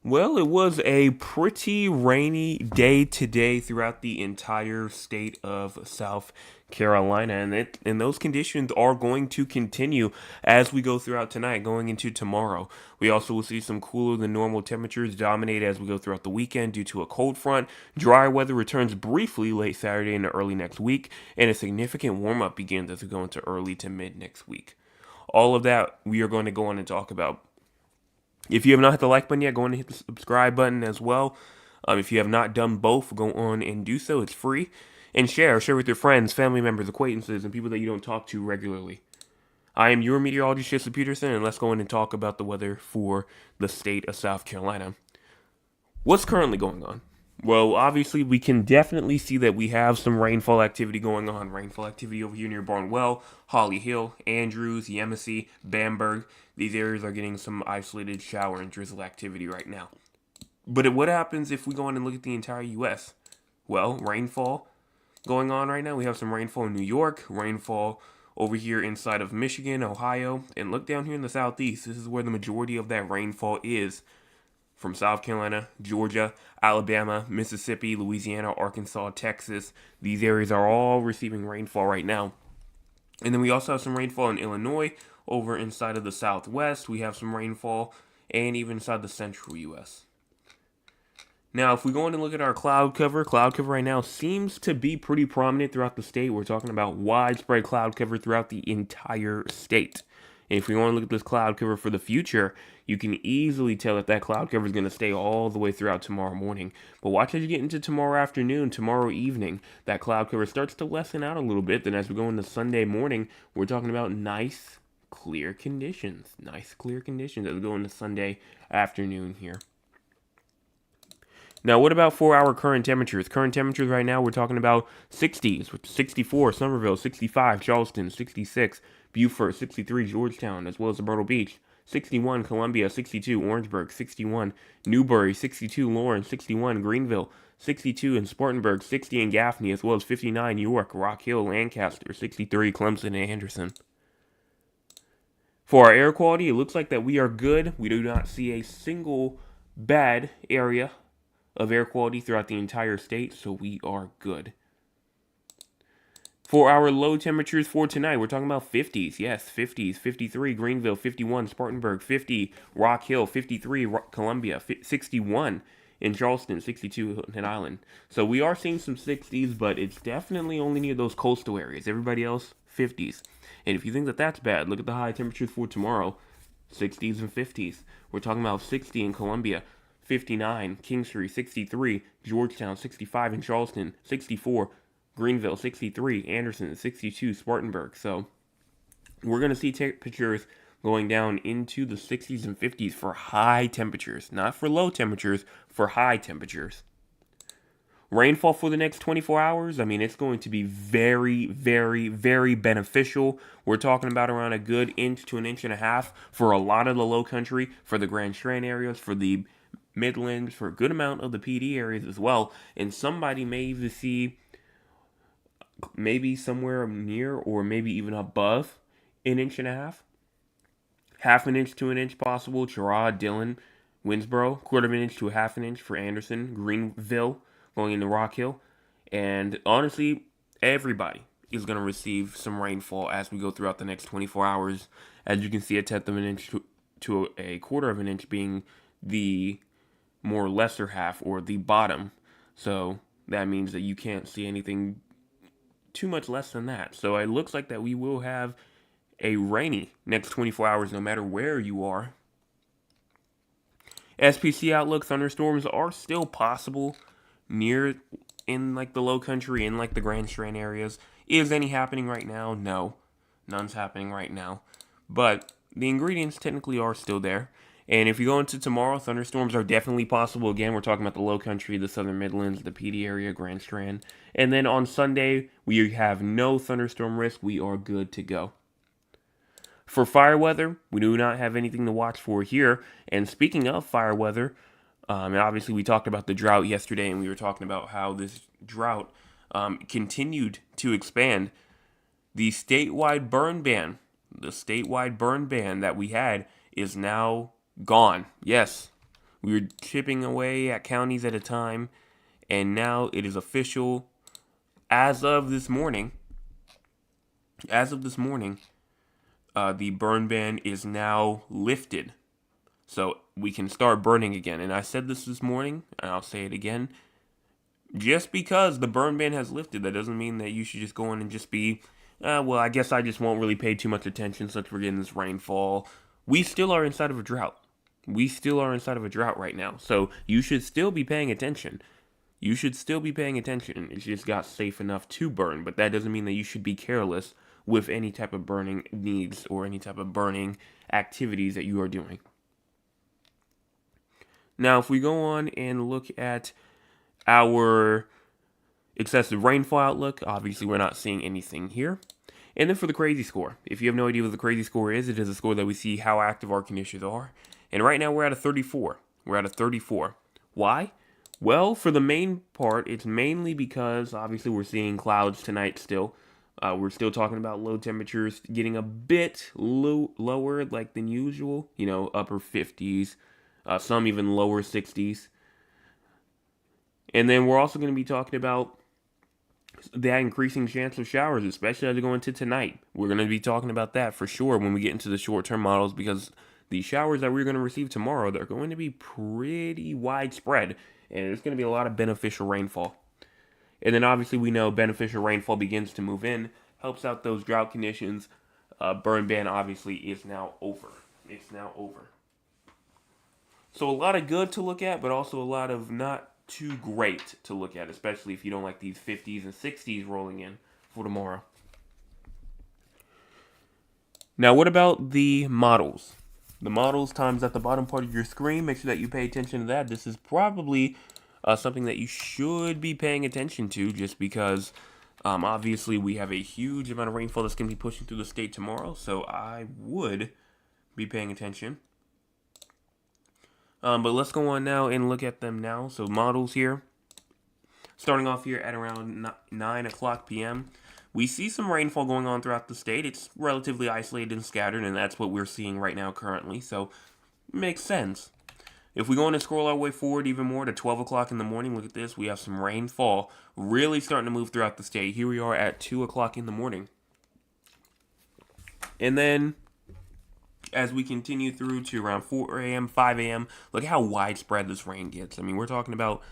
Well, it was a pretty rainy day today throughout the entire state of South Carolina, and those conditions are going to continue as we go throughout tonight, going into tomorrow. We also will see some cooler than normal temperatures dominate as we go throughout the weekend due to a cold front. Dry weather returns briefly late Saturday and early next week, and a significant warm up begins as we go into early to mid next week. All of that we are going to go on and talk about. If you have not hit the like button yet, go on and hit the subscribe button as well. If you have not done both, go on and do so. It's free. And share with your friends, family members, acquaintances, and people that you don't talk to regularly. I am your meteorologist, Jesse Peterson, and let's go in and talk about the weather for the state of South Carolina. What's currently going on? Well, obviously, we can definitely see that we have some rainfall activity going on. Rainfall activity over here near Barnwell, Holly Hill, Andrews, Yemassee, Bamberg. These areas are getting some isolated shower and drizzle activity right now. But what happens if we go on and look at the entire U.S.? Well, rainfall going on right now. We have some rainfall in New York, rainfall over here inside of Michigan, Ohio, and look down here in the southeast. This is where the majority of that rainfall is from South Carolina, Georgia, Alabama, Mississippi, Louisiana, Arkansas, Texas. These areas are all receiving rainfall right now. And then we also have some rainfall in Illinois, over inside of the Southwest. We have some rainfall, and even inside the central U.S. Now, if we go in and look at our cloud cover right now seems to be pretty prominent throughout the state. We're talking about widespread cloud cover throughout the entire state. And if we want to look at this cloud cover for the future, you can easily tell that cloud cover is going to stay all the way throughout tomorrow morning. But watch as you get into tomorrow afternoon, tomorrow evening, that cloud cover starts to lessen out a little bit. Then as we go into Sunday morning, we're talking about nice, clear conditions. Nice, clear conditions as we go into Sunday afternoon here. Now, what about 4 hour current temperatures? Current temperatures right now, we're talking about 60s, with 64, Somerville, 65, Charleston, 66, Beaufort, 63, Georgetown, as well as Myrtle Beach, 61, Columbia, 62, Orangeburg, 61, Newberry, 62, Lawrence, 61, Greenville, 62 in Spartanburg, 60 in Gaffney, as well as 59, York, Rock Hill, Lancaster, 63, Clemson, and Anderson. For our air quality, it looks like that we are good. We do not see a single bad area of air quality throughout the entire state, so we are good. For our low temperatures for tonight, we're talking about 50s. Yes, 50s. 53 Greenville, 51 Spartanburg, 50 Rock Hill, 53 Columbia, 61 in Charleston, 62 in Island. So we are seeing some 60s, but it's definitely only near those coastal areas. Everybody else, 50s. And if you think that that's bad, look at the high temperatures for tomorrow, 60s and 50s. We're talking about 60 in Columbia, 59 Kingstree, 63 Georgetown, 65 in Charleston, 64 Greenville, 63 Anderson, 62 Spartanburg. So we're going to see temperatures going down into the 60s and 50s for high temperatures, not for low temperatures, for high temperatures. Rainfall for the next 24 hours, I mean, it's going to be very, very, very beneficial. We're talking about around a good inch to an inch and a half for a lot of the low country, for the Grand Strand areas, for the Midlands, for a good amount of the PD areas as well. And somebody may even see maybe somewhere near or maybe even above an inch and a half. Half an inch to an inch possible. Girard, Dillon, Winsboro. Quarter of an inch to a half an inch for Anderson. Greenville going into Rock Hill. And honestly, everybody is going to receive some rainfall as we go throughout the next 24 hours. As you can see, a tenth of an inch to a quarter of an inch being the more lesser half or the bottom. So that means that you can't see anything too much less than that. So it looks like that we will have a rainy next 24 hours no matter where you are. SPC outlook, thunderstorms are still possible near in like the low country, in like the Grand Strand areas. Is any happening right now? No. None's happening right now. But the ingredients technically are still there. And if you go into tomorrow, thunderstorms are definitely possible. Again, we're talking about the low country, the southern Midlands, the PD area, Grand Strand. And then on Sunday, we have no thunderstorm risk. We are good to go. For fire weather, we do not have anything to watch for here. And speaking of fire weather, and obviously we talked about the drought yesterday, and we were talking about how this drought continued to expand. The statewide burn ban that we had is now gone. Yes, We were chipping away at counties at a time, and now it is official. As of this morning, the burn ban is now lifted. So we can start burning again. And I said this morning, and I'll say it again. Just because the burn ban has lifted, that doesn't mean that you should just go in and just be, well, I guess I just won't really pay too much attention since we're getting this rainfall. We still are inside of a drought. We still are inside of a drought right now. So you should still be paying attention. You should still be paying attention. It's just got safe enough to burn, but that doesn't mean that you should be careless with any type of burning needs or any type of burning activities that you are doing. Now, if we go on and look at our excessive rainfall outlook, obviously we're not seeing anything here. And then for the crazy score, if you have no idea what the crazy score is, it is a score that we see how active our conditions are. And right now we're at a 34. We're at a 34. Why? Well, for the main part, it's mainly because obviously we're seeing clouds tonight still. We're still talking about low temperatures getting a bit lower like than usual, upper 50s, some even lower 60s. And then we're also going to be talking about that increasing chance of showers, especially as we go into tonight. We're going to be talking about that for sure when we get into the short-term models, because the showers that we're going to receive tomorrow, they're going to be pretty widespread, and there's going to be a lot of beneficial rainfall. And then obviously we know beneficial rainfall begins to move in, helps out those drought conditions. Burn ban obviously is now over. It's now over. So a lot of good to look at, but also a lot of not too great to look at, especially if you don't like these 50s and 60s rolling in for tomorrow. Now, what about the models? The models times at the bottom part of your screen. Make sure that you pay attention to that. This is probably something that you should be paying attention to, just because obviously we have a huge amount of rainfall that's going to be pushing through the state tomorrow, so I would be paying attention. But let's go on now and look at them now. So models here, starting off here at around 9 o'clock p.m. We see some rainfall going on throughout the state. It's relatively isolated and scattered, and that's what we're seeing right now currently, so it makes sense. If we go on and scroll our way forward even more to 12 o'clock in the morning, look at this. We have some rainfall really starting to move throughout the state. Here we are at 2 o'clock in the morning. And then as we continue through to around 4 a.m., 5 a.m., look at how widespread this rain gets. I mean, we're talking about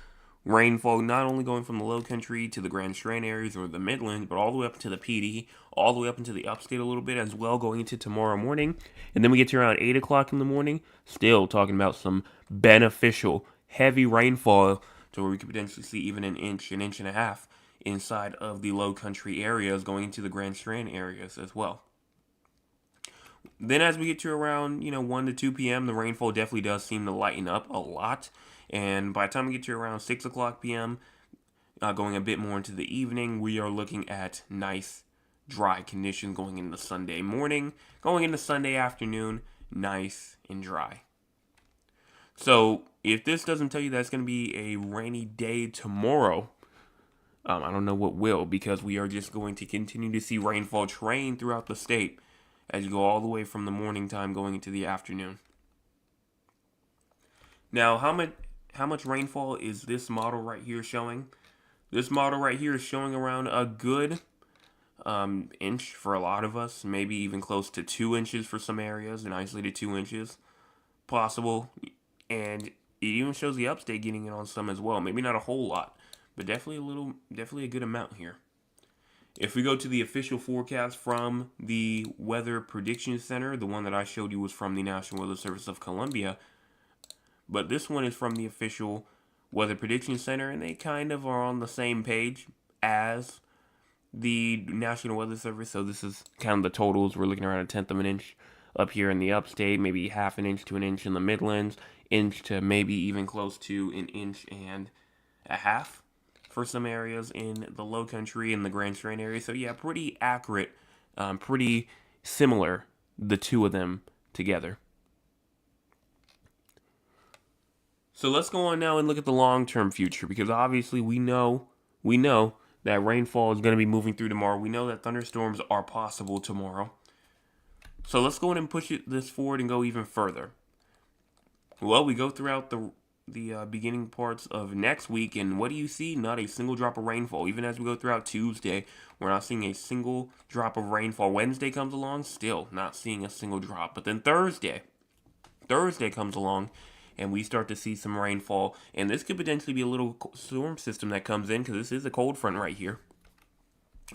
rainfall not only going from the low country to the Grand Strand areas or the Midlands, but all the way up to the PD, all the way up into the upstate a little bit as well, going into tomorrow morning. And then we get to around 8 o'clock in the morning, still talking about some beneficial, heavy rainfall to where we could potentially see even an inch and a half inside of the low country areas going into the Grand Strand areas as well. Then as we get to around, 1 to 2 p.m., the rainfall definitely does seem to lighten up a lot. And by the time we get to around 6 o'clock p.m., going a bit more into the evening, we are looking at nice, dry conditions going into Sunday morning. Going into Sunday afternoon, nice and dry. So if this doesn't tell you that it's going to be a rainy day tomorrow, I don't know what will, because we are just going to continue to see rainfall train throughout the state as you go all the way from the morning time going into the afternoon. Now, how much rainfall is this model right here showing? This model right here is showing around a good inch for a lot of us, maybe even close to 2 inches for some areas, an isolated 2 inches possible. And it even shows the upstate getting it on some as well. Maybe not a whole lot, but definitely a good amount here. If we go to the official forecast from the Weather Prediction Center, the one that I showed you was from the National Weather Service of Colombia, but this one is from the official Weather Prediction Center, and they kind of are on the same page as the National Weather Service. So this is kind of the totals. We're looking around 1/10 of an inch up here in the upstate, maybe 1/2 inch to an inch in the Midlands, inch to maybe even close to an inch and a half for some areas in the low country and the Grand Strand area. So yeah, pretty accurate, pretty similar, the two of them together. So let's go on now and look at the long-term future, because obviously we know that rainfall is going to be moving through tomorrow. We know that thunderstorms are possible tomorrow. So let's go in and push this forward and go even further. Well, we go throughout the beginning parts of next week, and what do you see? Not a single drop of rainfall. Even as we go throughout Tuesday, we're not seeing a single drop of rainfall. Wednesday comes along, still not seeing a single drop. But then Thursday comes along, and we start to see some rainfall. And this could potentially be a little storm system that comes in because this is a cold front right here.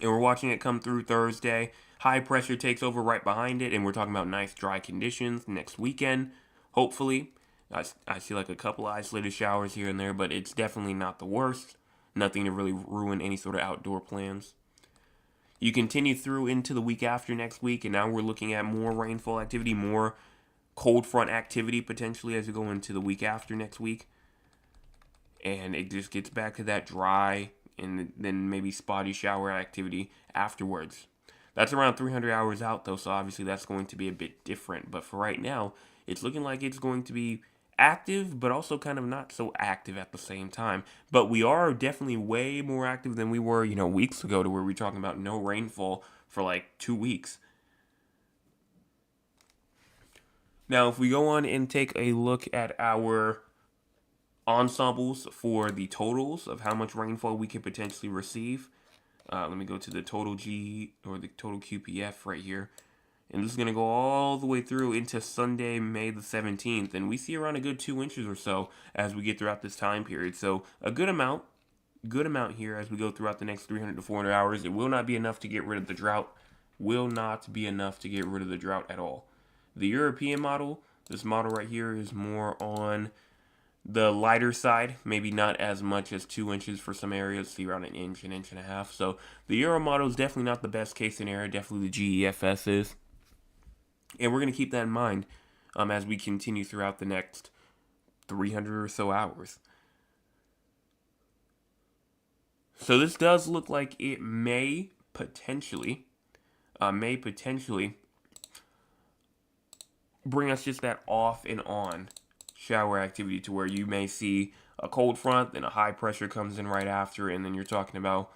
And we're watching it come through Thursday. High pressure takes over right behind it, and we're talking about nice dry conditions next weekend, hopefully. I see like a couple isolated showers here and there, but it's definitely not the worst. Nothing to really ruin any sort of outdoor plans. You continue through into the week after next week, and now we're looking at more rainfall activity, more cold front activity potentially as we go into the week after next week. And it just gets back to that dry and then maybe spotty shower activity afterwards. That's around 300 hours out though, so obviously that's going to be a bit different. But for right now, it's looking like it's going to be active, but also kind of not so active at the same time. But we are definitely way more active than we were, weeks ago, to where we're talking about no rainfall for like 2 weeks. Now, if we go on and take a look at our ensembles for the totals of how much rainfall we could potentially receive, let me go to the total G or the total QPF right here. And this is going to go all the way through into Sunday, May the 17th. And we see around a good 2 inches or so as we get throughout this time period. So a good amount here as we go throughout the next 300 to 400 hours. It will not be enough to get rid of the drought. Will not be enough to get rid of the drought at all. The European model, this model right here, is more on the lighter side, maybe not as much as 2 inches for some areas, see around an inch and a half. So the Euro model is definitely not the best case scenario, definitely the GEFS is. And we're going to keep that in mind as we continue throughout the next 300 or so hours. So this does look like it may potentially bring us just that off and on shower activity, to where you may see a cold front, then a high pressure comes in right after, and then you're talking about,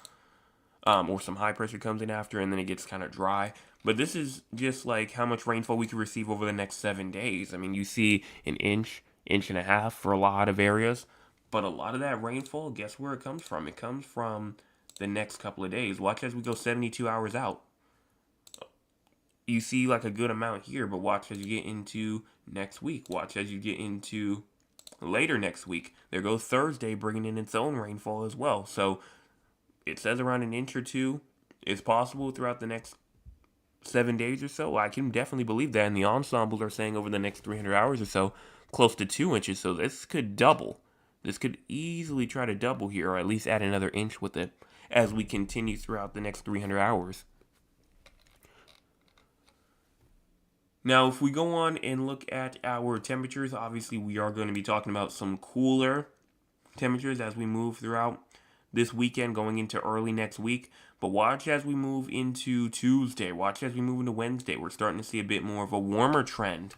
or some high pressure comes in after, and then it gets kind of dry. But this is just like how much rainfall we could receive over the next 7 days. I mean, you see an inch and a half for a lot of areas, but a lot of that rainfall, guess where it comes from? It comes from the next couple of days. Watch as we go 72 hours out. You see like a good amount here, but watch as you get into next week. Watch as you get into later next week. There goes Thursday, bringing in its own rainfall as well. So it says around an inch or two is possible throughout the next 7 days or so. I can definitely believe that. And the ensembles are saying over the next 300 hours or so, close to 2 inches. So this could double. This could easily try to double here, or at least add another inch with it as we continue throughout the next 300 hours. Now, if we go on and look at our temperatures, obviously we are going to be talking about some cooler temperatures as we move throughout this weekend going into early next week. But watch as we move into Tuesday. Watch as we move into Wednesday. We're starting to see a bit more of a warmer trend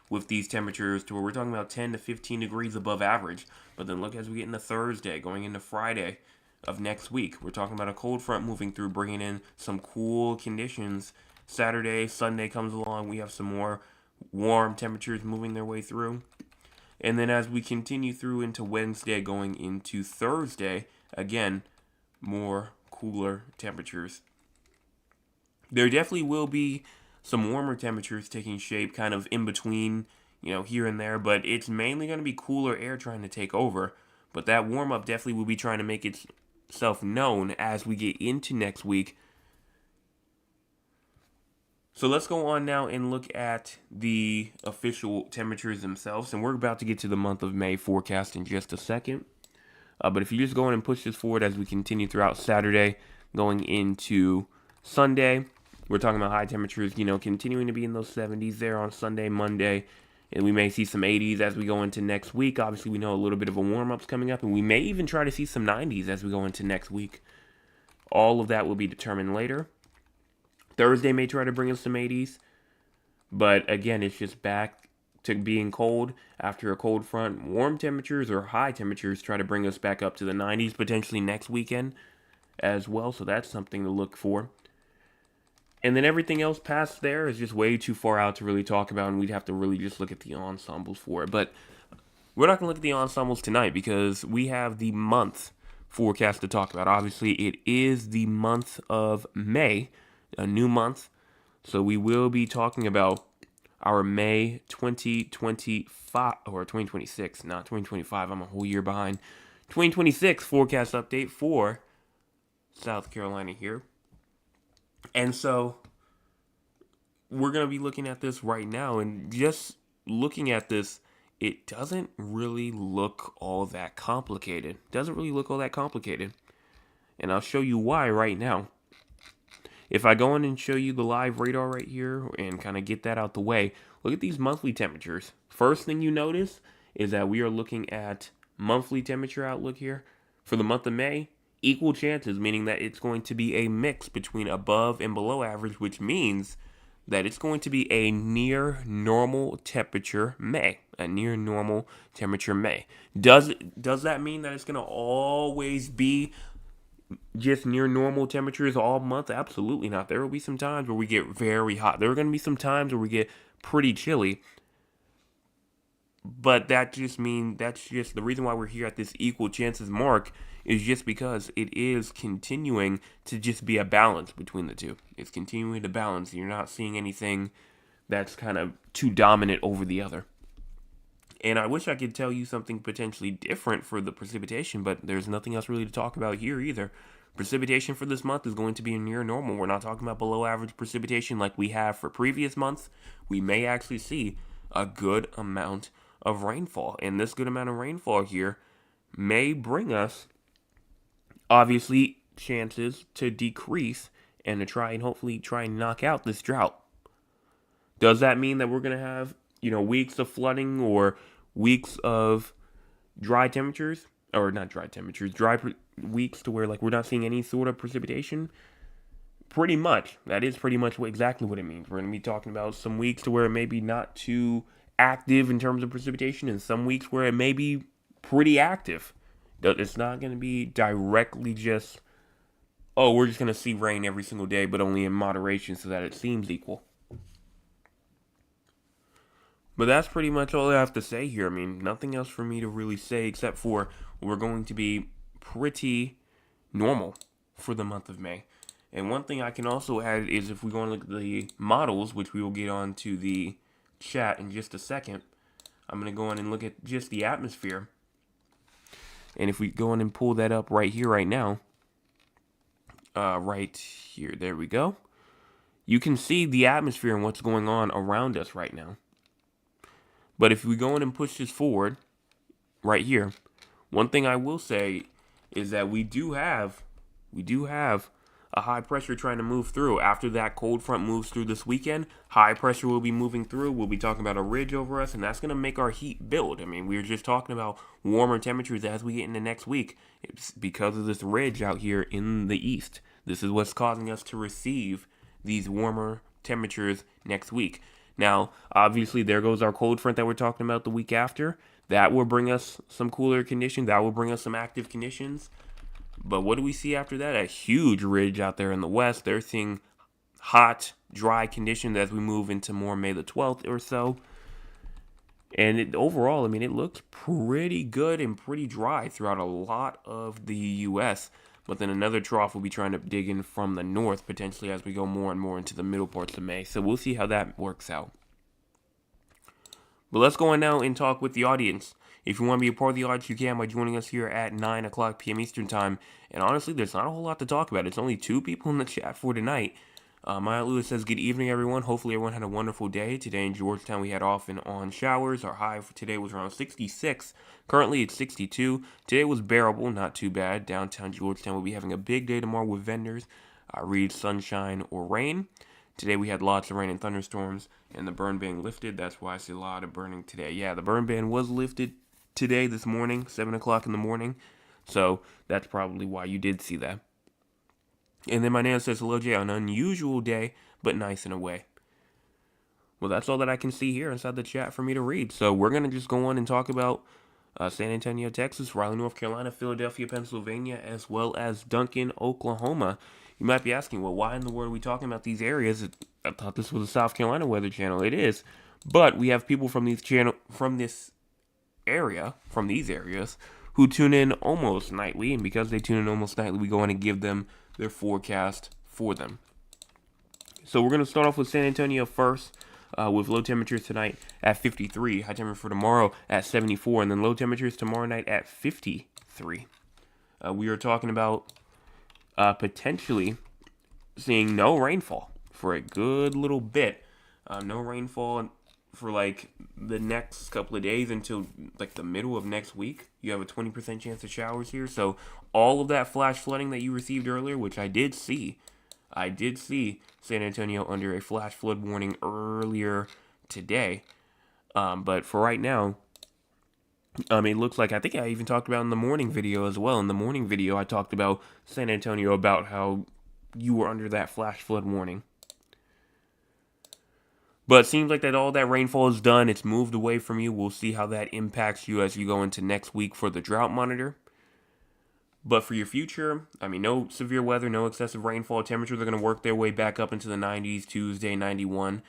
with these temperatures, to where we're talking about 10 to 15 degrees above average. But then look as we get into Thursday, going into Friday of next week. We're talking about a cold front moving through, bringing in some cool conditions. Saturday, Sunday comes along, we have some more warm temperatures moving their way through. And then as we continue through into Wednesday, going into Thursday, again, more cooler temperatures. There definitely will be some warmer temperatures taking shape kind of in between, here and there, but it's mainly going to be cooler air trying to take over. But that warm up definitely will be trying to make itself known as we get into next week. So let's go on now and look at the official temperatures themselves. And we're about to get to the month of May forecast in just a second. But if you just go on and push this forward as we continue throughout Saturday, going into Sunday, we're talking about high temperatures, continuing to be in those 70s there on Sunday, Monday. And we may see some 80s as we go into next week. Obviously, we know a little bit of a warm-up's coming up. And we may even try to see some 90s as we go into next week. All of that will be determined later. Thursday may try to bring us some 80s, but again, it's just back to being cold after a cold front. Warm temperatures or high temperatures try to bring us back up to the 90s potentially next weekend as well, so that's something to look for. And then everything else past there is just way too far out to really talk about, and we'd have to really just look at the ensembles for it. But We're not going to look at the ensembles tonight because we have the month forecast to talk about. Obviously, it is the month of May, a new month. So we will be talking about our May 2025 or 2026, not 2025. I'm a whole year behind. 2026 forecast update for South Carolina here. And so we're going to be looking at this right now, and just looking at this, it doesn't really look all that complicated. And I'll show you why right now. If I go in and show you the live radar right here and kind of get that out the way, look at these monthly temperatures. First thing you notice is that we are looking at monthly temperature outlook here for the month of May. Equal chances, meaning that it's going to be a mix between above and below average, which means that it's going to be a near normal temperature May. A near normal temperature May. Does that mean that it's going to always be just near normal temperatures all month? Absolutely not. There will be some times where we get very hot. There are going to be some times where we get pretty chilly. But that's just the reason why we're here at this equal chances mark is just because it is continuing to just be a balance between the two. It's continuing to balance. You're not seeing anything that's kind of too dominant over the other. And I wish I could tell you something potentially different for the precipitation, but there's nothing else really to talk about here either. Precipitation for this month is going to be near normal. We're not talking about below average precipitation like we have for previous months. We may actually see a good amount of rainfall. And this good amount of rainfall here may bring us, obviously, chances to decrease and to try and knock out this drought. Does that mean that we're going to have, weeks of flooding or weeks of dry temperatures? Or not dry temperatures, weeks to where we're not seeing any sort of precipitation? Pretty much. That is pretty much exactly what it means. We're going to be talking about some weeks to where it may be not too active in terms of precipitation, and some weeks where it may be pretty active. It's not going to be directly just, we're just going to see rain every single day, but only in moderation so that it seems equal. But that's pretty much all I have to say here. I mean, nothing else for me to really say except for we're going to be pretty normal for the month of May. And one thing I can also add is if we go and look at the models, which we will get on to the chat in just a second, I'm going to go in and look at just the atmosphere. And if we go in and pull that up right here, right now, right here, there we go. You can see the atmosphere and what's going on around us right now. But if we go in and push this forward, right here, one thing I will say is that we do have a high pressure trying to move through. After that cold front moves through this weekend, high pressure will be moving through. We'll be talking about a ridge over us, and that's going to make our heat build. I mean, we were just talking about warmer temperatures as we get into next week. It's because of this ridge out here in the east. This is what's causing us to receive these warmer temperatures next week. Now, obviously, there goes our cold front that we're talking about the week after. That will bring us some cooler conditions. That will bring us some active conditions. But what do we see after that? A huge ridge out there in the west. They're seeing hot, dry conditions as we move into more May the 12th or so. And overall, I mean, it looks pretty good and pretty dry throughout a lot of the U.S., but then another trough will be trying to dig in from the north, potentially, as we go more and more into the middle parts of May. So we'll see how that works out. But let's go on now and talk with the audience. If you want to be a part of the audience, you can by joining us here at 9 o'clock p.m. Eastern Time. And honestly, there's not a whole lot to talk about. It's only 2 people in the chat for tonight. Maya Lewis says, good evening, everyone. Hopefully everyone had a wonderful day. Today in Georgetown, we had off and on showers. Our high for today was around 66. Currently, it's 62. Today was bearable, not too bad. Downtown Georgetown will be having a big day tomorrow with vendors. Read sunshine or rain. Today we had lots of rain and thunderstorms, and the burn ban lifted. That's why I see a lot of burning today. Yeah, the burn ban was lifted today, this morning, 7 o'clock in the morning. So that's probably why you did see that. And then my nan says, hello, Jay, an unusual day, but nice in a way. Well, that's all that I can see here inside the chat for me to read. So we're going to just go on and talk about San Antonio, Texas, Raleigh, North Carolina, Philadelphia, Pennsylvania, as well as Duncan, Oklahoma. You might be asking, well, why in the world are we talking about these areas? I thought this was a South Carolina Weather Channel. It is. But we have people from this area, from these areas, who tune in almost nightly. And because they tune in almost nightly, we go in and give them their forecast for them. So we're going to start off with San Antonio first, with low temperatures tonight at 53, high temperature for tomorrow at 74, and then low temperatures tomorrow night at 53. We are talking about potentially seeing no rainfall for a good little bit. No rainfall for like the next couple of days until like the middle of next week. You have a 20% chance of showers here. So all of that flash flooding that you received earlier, which I did see San Antonio under a flash flood warning earlier today. But for right now, it looks like, I think I even talked about in the morning video as well. In the morning video, I talked about San Antonio, about how you were under that flash flood warning. But it seems like that all that rainfall is done. It's moved away from you. We'll see how that impacts you as you go into next week for the drought monitor. But for your future, no severe weather, no excessive rainfall. Temperatures are going to work their way back up into the 90s Tuesday, 91.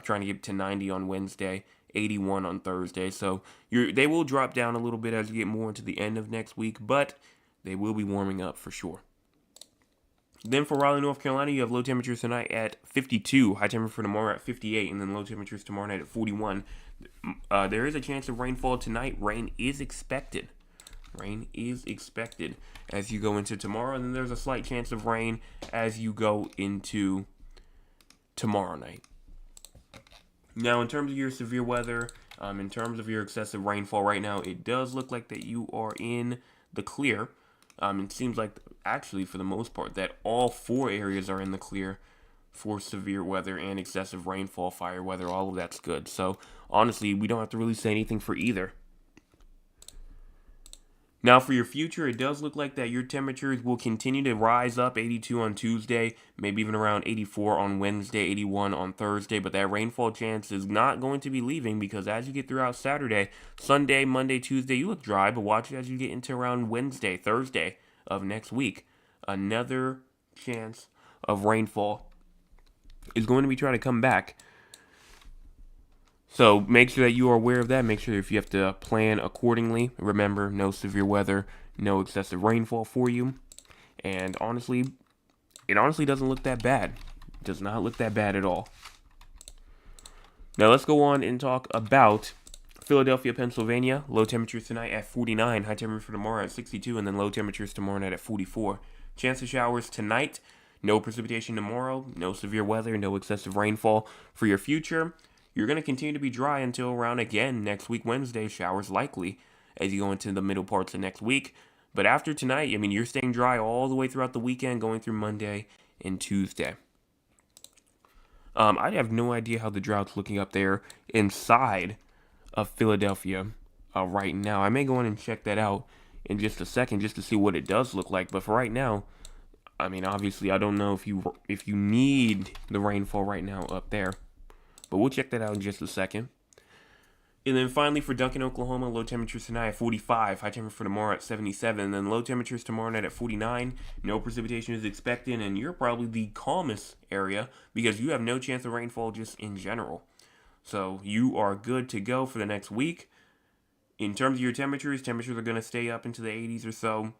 Trying to get to 90 on Wednesday, 81 on Thursday. So they will drop down a little bit as you get more into the end of next week, but they will be warming up for sure. Then for Raleigh, North Carolina, you have low temperatures tonight at 52, high temperature for tomorrow at 58, and then low temperatures tomorrow night at 41. There is a chance of rainfall tonight. Rain is expected. Rain is expected as you go into tomorrow, and then there's a slight chance of rain as you go into tomorrow night. Now, in terms of your severe weather, in terms of your excessive rainfall right now, it does look like that you are in the clear. It seems like, actually, for the most part, that all 4 areas are in the clear for severe weather and excessive rainfall, fire weather. All of that's good. So, honestly, we don't have to really say anything for either. Now, for your future, it does look like that your temperatures will continue to rise up. 82 on Tuesday, maybe even around 84 on Wednesday, 81 on Thursday. But that rainfall chance is not going to be leaving, because as you get throughout Saturday, Sunday, Monday, Tuesday, you look dry. But watch as you get into around Wednesday, Thursday of next week. Another chance of rainfall is going to be trying to come back. So make sure that you are aware of that. Make sure if you have to plan accordingly. Remember, no severe weather, no excessive rainfall for you. And honestly, it doesn't look that bad. It does not look that bad at all. Now let's go on and talk about Philadelphia, Pennsylvania. Low temperatures tonight at 49. High temperature for tomorrow at 62. And then low temperatures tomorrow night at 44. Chance of showers tonight. No precipitation tomorrow. No severe weather. No excessive rainfall. For your future, you're going to continue to be dry until around, again, next week, Wednesday. Showers likely as you go into the middle parts of next week. But after tonight, you're staying dry all the way throughout the weekend, going through Monday and Tuesday. I have no idea how the drought's looking up there inside of Philadelphia right now. I may go in and check that out in just a second just to see what it does look like. But for right now, obviously, I don't know if you need the rainfall right now up there. But we'll check that out in just a second. And then finally for Duncan, Oklahoma, low temperatures tonight at 45. High temperature for tomorrow at 77. And then low temperatures tomorrow night at 49. No precipitation is expected. And you're probably the calmest area because you have no chance of rainfall just in general. So you are good to go for the next week. In terms of your temperatures are going to stay up into the 80s or so.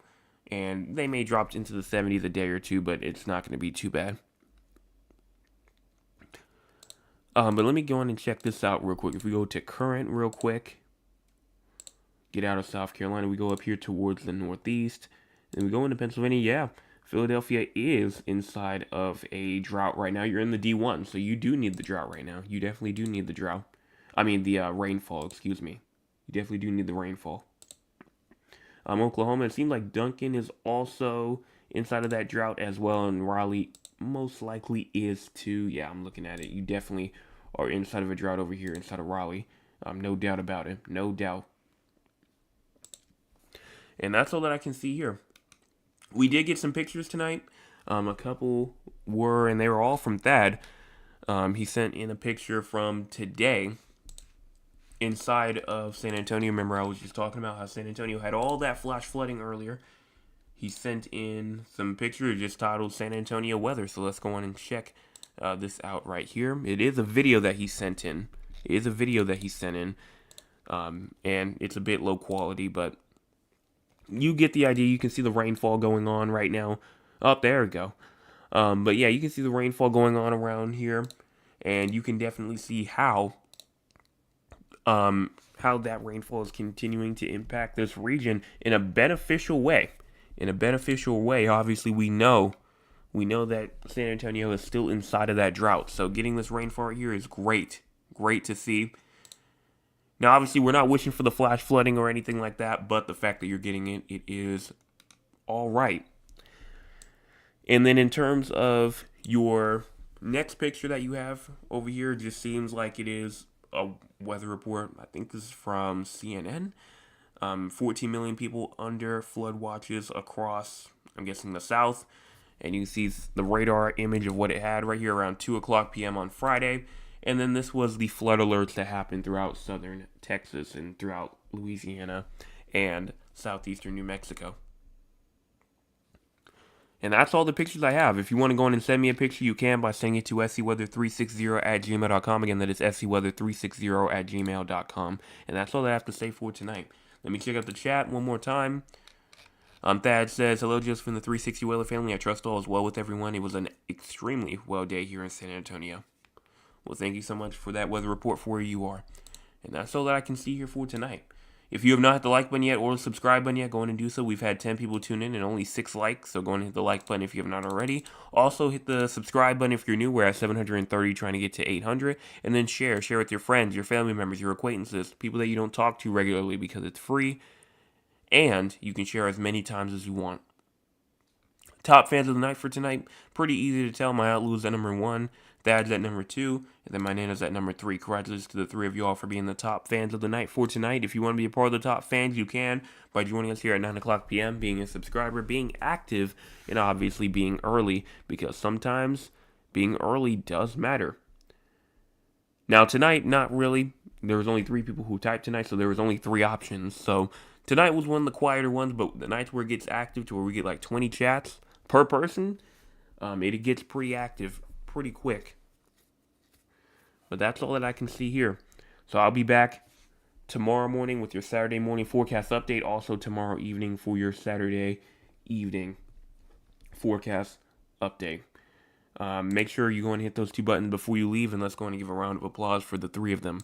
And they may drop into the 70s a day or two, but it's not going to be too bad. But let me go on and check this out real quick. If we go to current real quick, get out of South Carolina, we go up here towards the northeast, and we go into Pennsylvania. Yeah, Philadelphia is inside of a drought right now. You're in the D1, so you do need the drought right now. You definitely do need the drought. The rainfall, excuse me. You definitely do need the rainfall. Oklahoma, it seems like Duncan is also inside of that drought as well, and Raleigh most likely is too. Yeah, I'm looking at it. You definitely are inside of a drought over here inside of Raleigh. No doubt about it. No doubt. And that's all that I can see here. We did get some pictures tonight. A couple were, and they were all from Thad. He sent in a picture from today inside of San Antonio. Remember, I was just talking about how San Antonio had all that flash flooding earlier. He sent in some pictures just titled San Antonio weather. So let's go on and check this out right here. It is a video that he sent in. and it's a bit low quality, but you get the idea. You can see the rainfall going on right now. Up there we go. But yeah, you can see the rainfall going on around here, and you can definitely see how that rainfall is continuing to impact this region in a beneficial way. In a beneficial way, obviously we know that San Antonio is still inside of that drought. So getting this rainfall right here is great. Great to see. Now, obviously, we're not wishing for the flash flooding or anything like that, but the fact that you're getting it, it is all right. And then in terms of your next picture that you have over here, just seems like it is a weather report. I think this is from CNN. 14 million people under flood watches across, I'm guessing, the South. And you can see the radar image of what it had right here around 2 o'clock p.m. on Friday. And then this was the flood alerts that happened throughout southern Texas and throughout Louisiana and southeastern New Mexico. And that's all the pictures I have. If you want to go in and send me a picture, you can by sending it to scweather360@gmail.com. Again, that is scweather360@gmail.com. And that's all I have to say for tonight. Let me check out the chat one more time. Thad says, hello, Joseph from the 360 Weather family. I trust all is well with everyone. It was an extremely well day here in San Antonio. Well, thank you so much for that weather report for where you are. And that's all that I can see here for tonight. If you have not hit the like button yet or the subscribe button yet, go in and do so. We've had 10 people tune in and only 6 likes, so go in and hit the like button if you have not already. Also, hit the subscribe button if you're new. We're at 730, trying to get to 800. And then share with your friends, your family members, your acquaintances, people that you don't talk to regularly because it's free. And you can share as many times as you want. Top fans of the night for tonight, pretty easy to tell. My Outlaw is at number 1, Thad's at number 2, and then my Nana's at number 3. Congratulations to the 3 of y'all for being the top fans of the night for tonight. If you want to be a part of the top fans, you can by joining us here at 9 o'clock p.m., being a subscriber, being active, and obviously being early, because sometimes being early does matter. Now tonight, not really. There was only 3 people who typed tonight, so there was only 3 options. So tonight was one of the quieter ones, but the nights where it gets active to where we get like 20 chats per person, it gets pretty active pretty quick. But that's all that I can see here. So I'll be back tomorrow morning with your Saturday morning forecast update. Also tomorrow evening for your Saturday evening forecast update. Make sure you go and hit those 2 buttons before you leave, and let's go and give a round of applause for the 3 of them.